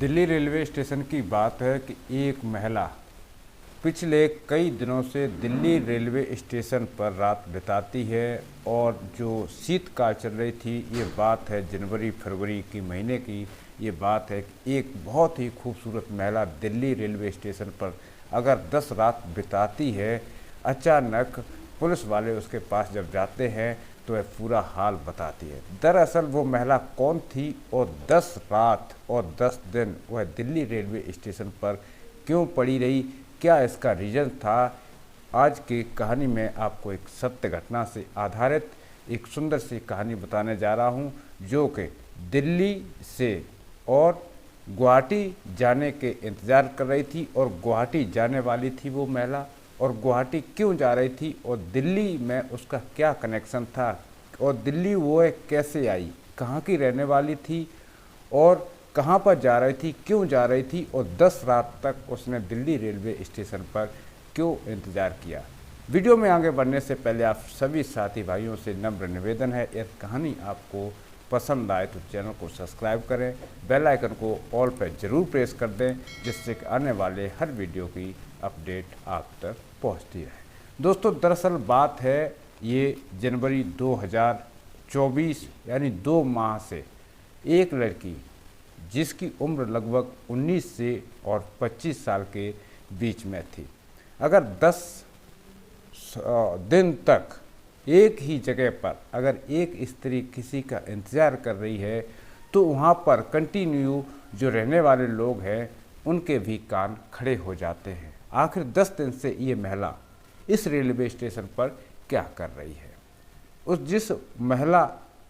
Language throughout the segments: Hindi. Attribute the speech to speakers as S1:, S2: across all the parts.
S1: दिल्ली रेलवे स्टेशन की बात है कि एक महिला पिछले कई दिनों से दिल्ली रेलवे स्टेशन पर रात बिताती है और जो शीतकाल चल रही थी, ये बात है जनवरी फरवरी की महीने की। ये बात है कि एक बहुत ही खूबसूरत महिला दिल्ली रेलवे स्टेशन पर अगर 10 रात बिताती है, अचानक पुलिस वाले उसके पास जब जाते हैं तो वह पूरा हाल बताती है। दरअसल वो महिला कौन थी और 10 रात और 10 दिन वह दिल्ली रेलवे स्टेशन पर क्यों पड़ी रही, क्या इसका रीज़न था। आज की कहानी में आपको एक सत्य घटना से आधारित एक सुंदर सी कहानी बताने जा रहा हूं, जो कि दिल्ली से और गुवाहाटी जाने के इंतज़ार कर रही थी और गुवाहाटी जाने वाली थी वो महिला। और गुवाहाटी क्यों जा रही थी और दिल्ली में उसका क्या कनेक्शन था और दिल्ली वो कैसे आई, कहाँ की रहने वाली थी और कहाँ पर जा रही थी, क्यों जा रही थी और 10 रात तक उसने दिल्ली रेलवे स्टेशन पर क्यों इंतज़ार किया। वीडियो में आगे बढ़ने से पहले आप सभी साथी भाइयों से नम्र निवेदन है, यह कहानी आपको पसंद आए तो चैनल को सब्सक्राइब करें, बेल आइकन को ऑल पर ज़रूर प्रेस कर दें, जिससे कि आने वाले हर वीडियो की अपडेट आप तक पहुंचती रहे। दोस्तों, दरअसल बात है ये जनवरी 2024 यानी 2 माह से एक लड़की जिसकी उम्र लगभग 19 से और 25 साल के बीच में थी, अगर 10 दिन तक एक ही जगह पर अगर एक स्त्री किसी का इंतज़ार कर रही है तो वहाँ पर कंटिन्यू जो रहने वाले लोग हैं उनके भी कान खड़े हो जाते हैं। आखिर 10 दिन से ये महिला इस रेलवे स्टेशन पर क्या कर रही है। उस जिस महिला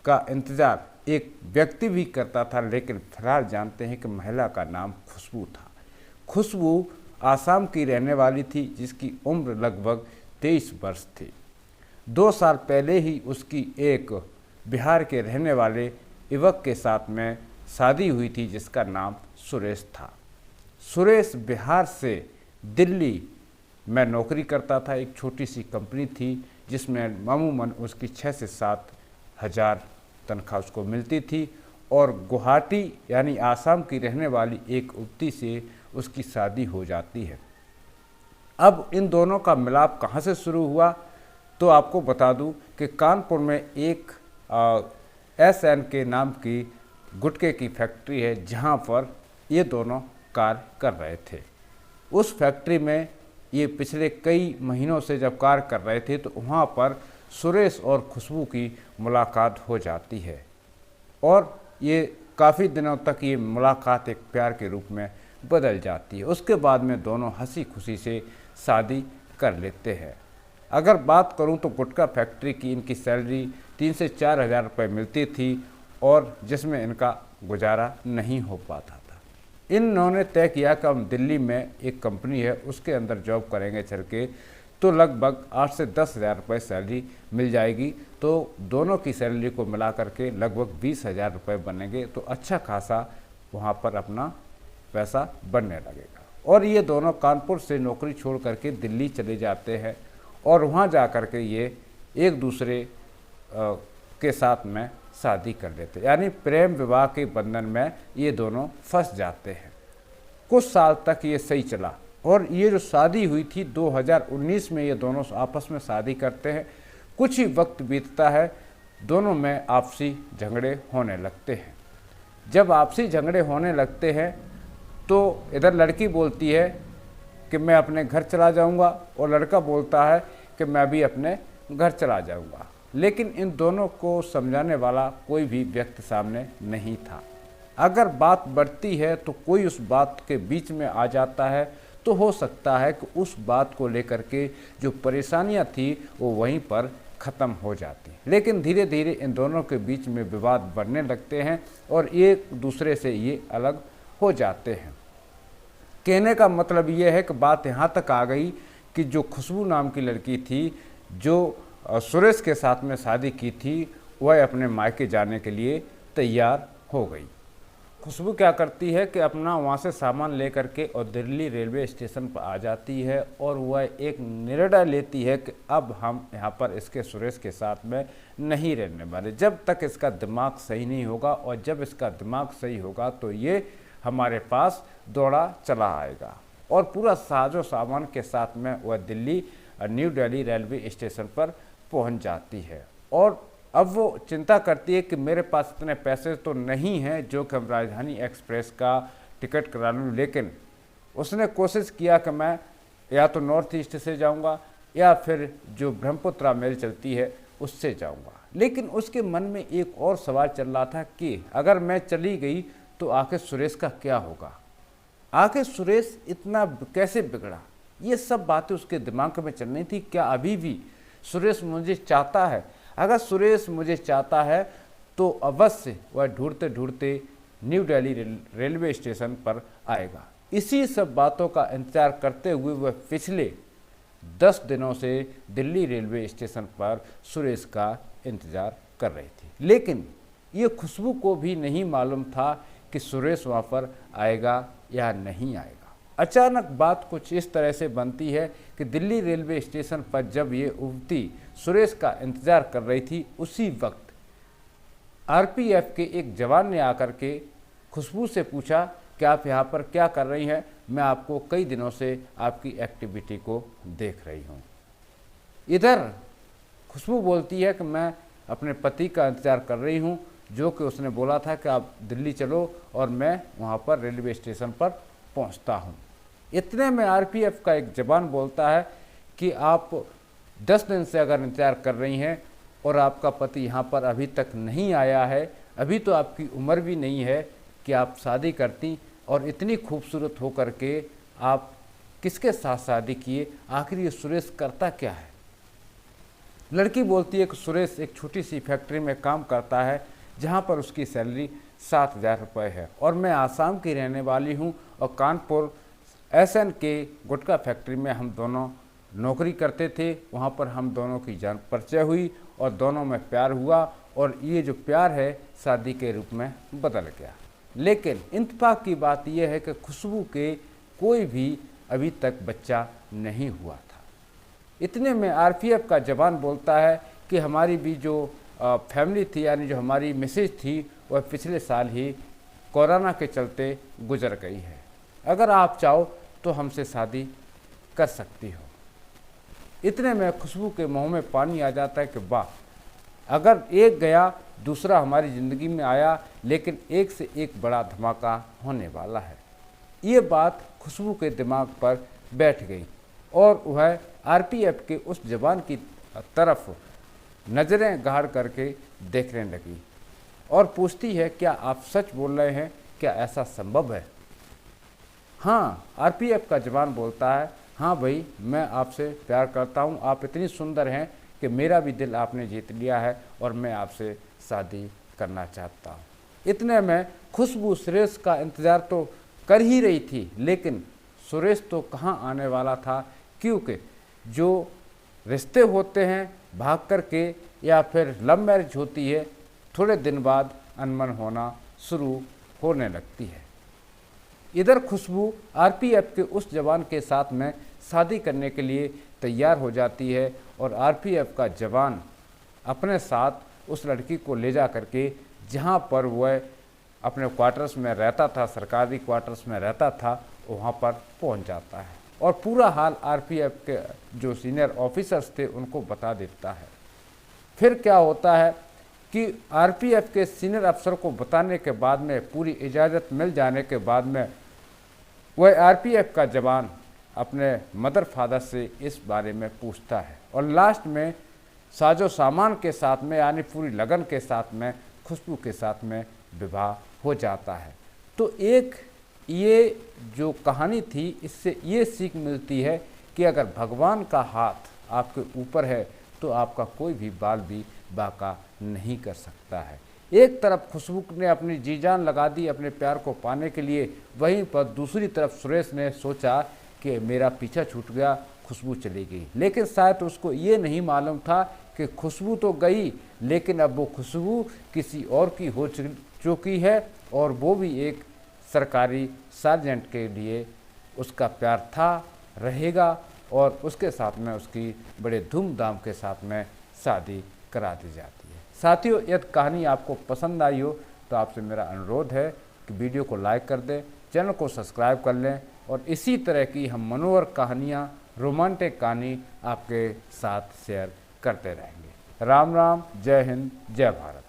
S1: का इंतज़ार एक व्यक्ति भी करता था, लेकिन फिलहाल जानते हैं कि महिला का नाम खुशबू था। खुशबू आसाम की रहने वाली थी, जिसकी उम्र लगभग 23 वर्ष थी। 2 साल पहले ही उसकी एक बिहार के रहने वाले युवक के साथ में शादी हुई थी, जिसका नाम सुरेश था। सुरेश बिहार से दिल्ली में नौकरी करता था, एक छोटी सी कंपनी थी जिसमें मामूमन उसकी 6 से 7 हज़ार तनख्वाह उसको मिलती थी और गुवाहाटी यानी आसाम की रहने वाली एक युवती से उसकी शादी हो जाती है। अब इन दोनों का मिलाप कहाँ से शुरू हुआ, तो आपको बता दूं कि कानपुर में एक SN के नाम की गुटखे की फैक्ट्री है, जहां पर ये दोनों कार्य कर रहे थे। उस फैक्ट्री में ये पिछले कई महीनों से जब कार्य कर रहे थे तो वहाँ पर सुरेश और खुशबू की मुलाकात हो जाती है और ये काफ़ी दिनों तक ये मुलाकात एक प्यार के रूप में बदल जाती है। उसके बाद में दोनों हंसी खुशी से शादी कर लेते हैं। अगर बात करूं तो गुटखा फैक्ट्री की इनकी सैलरी 3 से 4 हज़ार रुपये मिलती थी और जिसमें इनका गुजारा नहीं हो पाता था। इन्होंने तय किया कि हम दिल्ली में एक कंपनी है उसके अंदर जॉब करेंगे चल के, तो लगभग 8 से 10 हज़ार रुपये सैलरी मिल जाएगी, तो दोनों की सैलरी को मिला करके लगभग 20 हज़ार रुपये बनेंगे, तो अच्छा खासा वहाँ पर अपना पैसा बनने लगेगा। और ये दोनों कानपुर से नौकरी छोड़ करके दिल्ली चले जाते हैं और वहाँ जा कर के ये एक दूसरे के साथ में शादी कर लेते, यानी प्रेम विवाह के बंधन में ये दोनों फंस जाते हैं। कुछ साल तक ये सही चला और ये जो शादी हुई थी 2019 में ये दोनों आपस में शादी करते हैं। कुछ ही वक्त बीतता है, दोनों में आपसी झगड़े होने लगते हैं। जब आपसी झगड़े होने लगते हैं तो इधर लड़की बोलती है कि मैं अपने घर चला जाऊंगा और लड़का बोलता है कि मैं भी अपने घर चला जाऊंगा, लेकिन इन दोनों को समझाने वाला कोई भी व्यक्ति सामने नहीं था। अगर बात बढ़ती है तो कोई उस बात के बीच में आ जाता है, तो हो सकता है कि उस बात को लेकर के जो परेशानियां थी वो वहीं पर ख़त्म हो जाती। लेकिन धीरे धीरे इन दोनों के बीच में विवाद बढ़ने लगते हैं और एक दूसरे से ये अलग हो जाते हैं। कहने का मतलब ये है कि बात यहाँ तक आ गई कि जो खुशबू नाम की लड़की थी, जो सुरेश के साथ में शादी की थी, वह अपने मायके जाने के लिए तैयार हो गई। खुशबू क्या करती है कि अपना वहाँ से सामान ले करके और दिल्ली रेलवे स्टेशन पर आ जाती है और वह एक निर्णय लेती है कि अब हम यहाँ पर इसके सुरेश के साथ में नहीं रहने वाले, जब तक इसका दिमाग सही नहीं होगा। और जब इसका दिमाग सही होगा तो ये हमारे पास दौड़ा चला आएगा और पूरा साजो सामान के साथ में वह Delhi new Delhi railway station पर पहुंच जाती है। और अब वो चिंता करती है कि मेरे पास इतने पैसे तो नहीं हैं जो कि हम राजधानी एक्सप्रेस का टिकट करा लूँ, लेकिन उसने कोशिश किया कि मैं या तो नॉर्थ ईस्ट से जाऊंगा या फिर जो ब्रह्मपुत्रा मेल चलती है उससे जाऊंगा। लेकिन उसके मन में एक और सवाल चल रहा था कि अगर मैं चली गई तो आखिर सुरेश का क्या होगा, आखिर सुरेश इतना कैसे बिगड़ा। ये सब बातें उसके दिमाग में चल रही थी। क्या अभी भी सुरेश मुझे चाहता है? अगर सुरेश मुझे चाहता है तो अवश्य वह ढूंढते ढूंढते न्यू दिल्ली रेलवे स्टेशन पर आएगा। इसी सब बातों का इंतजार करते हुए वह पिछले 10 दिनों से दिल्ली रेलवे स्टेशन पर सुरेश का इंतजार कर रही थी। लेकिन ये खुशबू को भी नहीं मालूम था कि सुरेश वहाँ पर आएगा या नहीं आएगा। अचानक बात कुछ इस तरह से बनती है कि दिल्ली रेलवे स्टेशन पर जब ये युवती सुरेश का इंतजार कर रही थी, उसी वक्त आरपीएफ के एक जवान ने आकर के खुशबू से पूछा कि आप यहाँ पर क्या कर रही हैं? मैं आपको कई दिनों से आपकी एक्टिविटी को देख रही हूँ। इधर खुशबू बोलती है कि मैं अपने पति का इंतज़ार कर रही हूँ, जो कि उसने बोला था कि आप दिल्ली चलो और मैं वहाँ पर रेलवे स्टेशन पर पहुँचता हूँ। इतने में आरपीएफ का एक जवान बोलता है कि आप 10 दिन से अगर इंतज़ार कर रही हैं और आपका पति यहाँ पर अभी तक नहीं आया है, अभी तो आपकी उम्र भी नहीं है कि आप शादी करती, और इतनी खूबसूरत होकर के आप किसके साथ शादी किए? आखिर ये सुरेश करता क्या है? लड़की बोलती है कि सुरेश एक छोटी सी फैक्ट्री में काम करता है जहाँ पर उसकी सैलरी 7,000 रुपये है, और मैं आसाम की रहने वाली हूँ और कानपुर SN के गुटखा फैक्ट्री में हम दोनों नौकरी करते थे। वहाँ पर हम दोनों की जान परिचय हुई और दोनों में प्यार हुआ, और ये जो प्यार है शादी के रूप में बदल गया। लेकिन इत्तेफाक की बात यह है कि खुशबू के कोई भी अभी तक बच्चा नहीं हुआ था। इतने में आरपीएफ का जवान बोलता है कि हमारी भी जो फैमिली थी, यानी जो हमारी मिसेज थी, वह पिछले साल ही कोरोना के चलते गुजर गई है। अगर आप चाहो तो हमसे शादी कर सकती हो। इतने में खुशबू के मुंह में पानी आ जाता है कि वाह, अगर एक गया दूसरा हमारी ज़िंदगी में आया, लेकिन एक से एक बड़ा धमाका होने वाला है। ये बात खुशबू के दिमाग पर बैठ गई और वह आरपीएफ के उस जवान की तरफ नज़रें गाड़ करके देखने लगी और पूछती है, क्या आप सच बोल रहे हैं? क्या ऐसा संभव है? हाँ, आरपीएफ का जवान बोलता है, हाँ भाई, मैं आपसे प्यार करता हूँ। आप इतनी सुंदर हैं कि मेरा भी दिल आपने जीत लिया है और मैं आपसे शादी करना चाहता हूँ। इतने में खुशबू सुरेश का इंतज़ार तो कर ही रही थी, लेकिन सुरेश तो कहाँ आने वाला था, क्योंकि जो रिश्ते होते हैं भाग कर के या फिर लव मैरिज होती है, थोड़े दिन बाद अनबन होना शुरू होने लगती है। इधर खुशबू आरपीएफ के उस जवान के साथ में शादी करने के लिए तैयार हो जाती है और आरपीएफ का जवान अपने साथ उस लड़की को ले जा करके जहाँ पर वह अपने क्वार्टर्स में रहता था, सरकारी क्वार्टर्स में रहता था, वहाँ पर पहुँच जाता है और पूरा हाल आरपीएफ के जो सीनियर ऑफिसर्स थे उनको बता देता है। फिर क्या होता है कि आरपीएफ के सीनियर अफसर को बताने के बाद में, पूरी इजाज़त मिल जाने के बाद में, वह आरपीएफ का जवान अपने मदर फादर से इस बारे में पूछता है और लास्ट में साजो सामान के साथ में, यानी पूरी लगन के साथ में, खुशबू के साथ में विवाह हो जाता है। तो एक ये जो कहानी थी, इससे ये सीख मिलती है कि अगर भगवान का हाथ आपके ऊपर है तो आपका कोई भी बाल भी बाका नहीं कर सकता है। एक तरफ खुशबू ने अपनी जी जान लगा दी अपने प्यार को पाने के लिए, वहीं पर दूसरी तरफ सुरेश ने सोचा कि मेरा पीछा छूट गया, खुशबू चली गई। लेकिन शायद उसको ये नहीं मालूम था कि खुशबू तो गई, लेकिन अब वो खुशबू किसी और की हो चुकी है और वो भी एक सरकारी सार्जेंट के लिए उसका प्यार था, रहेगा और उसके साथ में उसकी बड़े धूमधाम के साथ में शादी करा दी जाती है। साथियों, यदि कहानी आपको पसंद आई हो तो आपसे मेरा अनुरोध है कि वीडियो को लाइक कर दें, चैनल को सब्सक्राइब कर लें और इसी तरह की हम मनोहर कहानियाँ, रोमांटिक कहानी आपके साथ शेयर करते रहेंगे। राम राम, जय हिंद, जय भारत।